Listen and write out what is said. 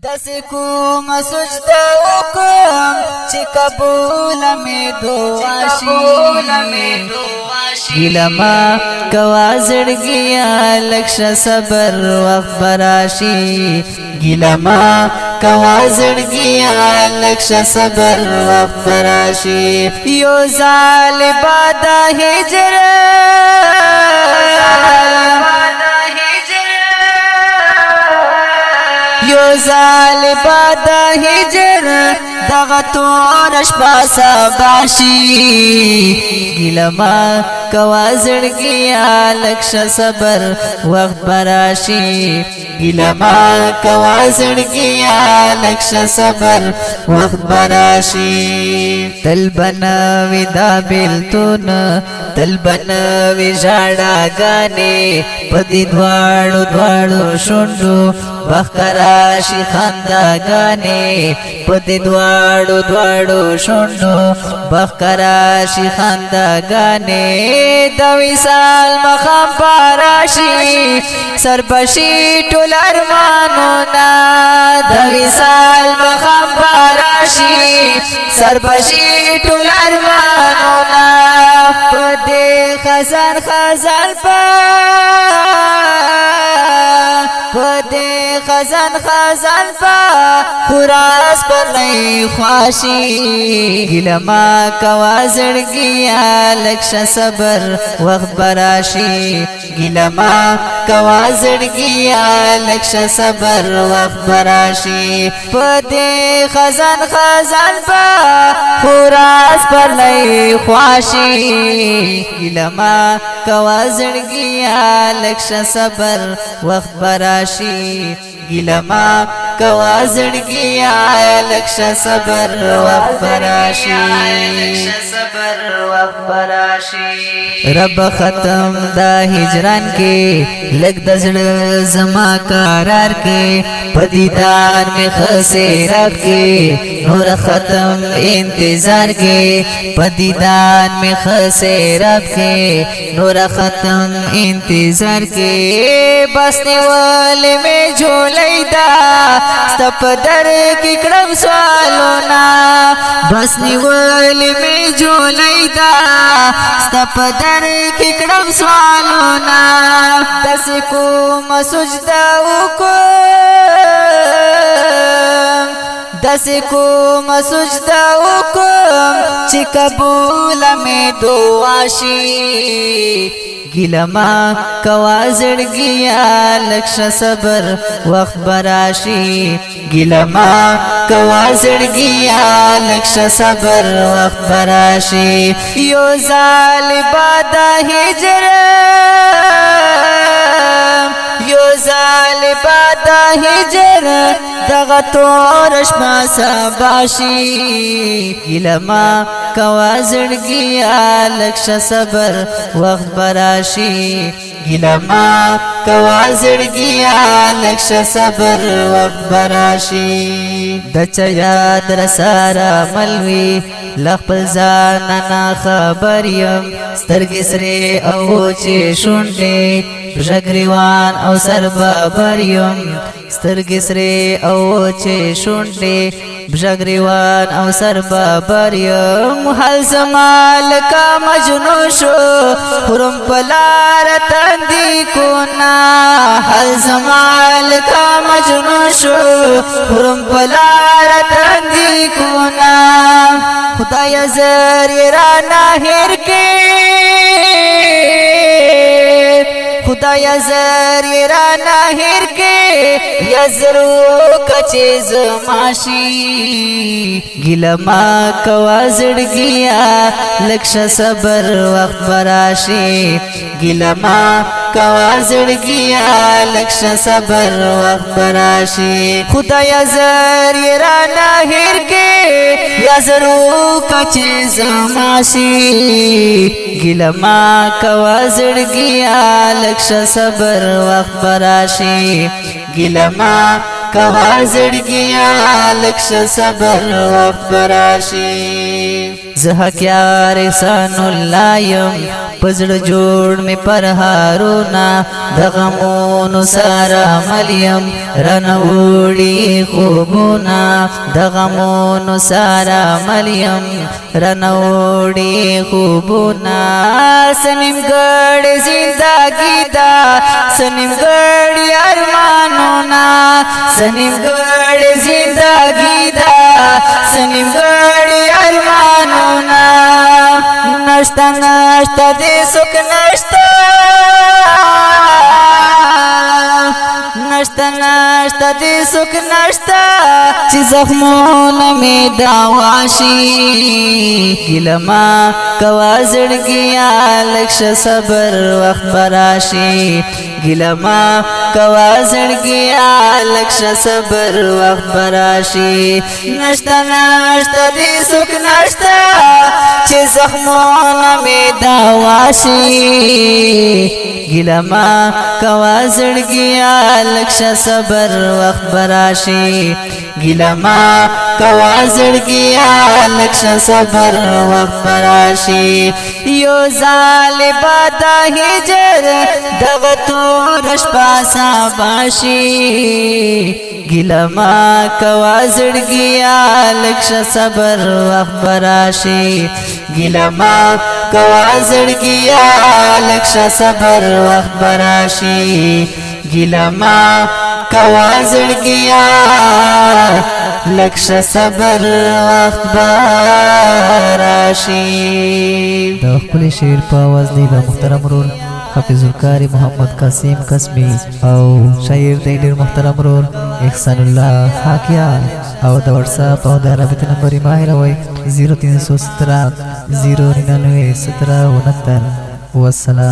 دس کوم سجده وکم چې قبول می دعا شي ګیلما کوا زړګیا لکش صبر وخت براشي ګیلما کوا زړګیا لکش صبر وخت براشي یو ظالبا د هجر یو ظالبا د هجر دغه تورش پاسا باشي ګیلما کوا زړګیا لکش صبر وخت براشي ګیلما کوا زړګیا لکش صبر وخت براشي تل بنوي دا بیلتون تل بنوي ژړا غانې پدې دواړو شونډو بخراشي خنداګانې پدې دواړو شونډو بخراشي خنداګانې د وصال مخام پاراشي سربشي ټول ارمانونه د وصال مخام پاراشي سربشي ټول ارمانونه پدې خزان پدې خزان پا خراس پر نئی خواشی ګیلما کوا زړګیا لکش صبر وخت براشي ګیلما کوا زړګیا لکش صبر وخت براشي پدې خزان پا خراس پر نئی خواشی ګیلما کوا زړګیا لکش صبر وخت براشي ګیلما کوا زړګیا لکش صبر وخت براشي رب ختم دا هجران کې لګ د زړه زما قرار کې پدیدار می خسرات کې نور ختم انتظار کې پدیدار می خسرات کې نور ختم انتظار کې بس نیول می جولیدا ستپ در کی کړم سوالونا بس نیول می جولیدا ستپ در کی کړم سوالونا دس کوم سجده وکم دس کوم سجده وکم چې قبول می دعا شي ګیلما کوا زړګیا لکش صبر وخت براشي ګیلما کوا زړګیا لکش صبر وخت براشي یو ظالبا د هجر یو ظالبا د هجر دغه تورش پاسا باشي ګیلما کوا زړګیا لکش صبر وخت براشي ګیلما کوا زړګیا لکش صبر وخت براشي د چا یاد رسارا ملوي لخپل ځان نه خبر يم سترګې سره او چې شونډې ژغریوان او سر بابر يم سترګې سره او چې شونډې ژغریوان او سر بابر يم حال زمال کا مجنون شو حرم پلار تندي کونا حال زمال کا مجنون شو حرم پلار تندي کونا خدای زری را نهر کې خدای زری را نهر کې یزرو کچې زماشي ګیلما کوا زړګیا لکش صبر وخت براشي ګیلما کوا زړګیا لکش صبر وخت براشي خدای زری را نهر کې یزرو کچې زماشي ګیلما کوا زړګیا لکش صبر وخت براشي ګیلما کوا زړګیا لکش صبر وخت براشي زهکیار احسان الله یم پزړه جوړ می پر هارونا د غمونو سره ملیم رنوړي خوبونا د غمونو سره ملیم رنوړي خوبونا سنیم ګړ زندگی دا سنیم ګړ ارمانونا سنیم ګړ زندگی دا سنیم ګړ ارمانونا نشتا نشتا دې سوک نشتا نشتا نشتا دې سوک نشتا چې زخمونه می داواشي ګلما کوا زړګیا لکش صبر وخت براشي ګلما کوا زړګیا لکش صبر وخت براشي نشتا نشتا دې سوک نشتا چې زخمونه می داواشي ګلما کوا زړګیا لکش صبر وخت براشي ګلما کوا زړګیا لکش صبر وخت براشي یو ظالبا د هجر دغه تور شپاسا باشي ګلما کوا زړګیا لکش صبر وخت براشي ګلما کوا زړګیا لکش صبر وخت براشي ګلما کوا زړګیا لکش صبر وخت براشي د خپل شعر په आवाज دی محترم رور حافظ القاری محمد قاسم قسمی او شاعر دی ډیر محترم رور احسان الله حاکیا او د واتس اپ او د رابطه نمبر یې ماهر وای 0317 099 17 69 والسلام.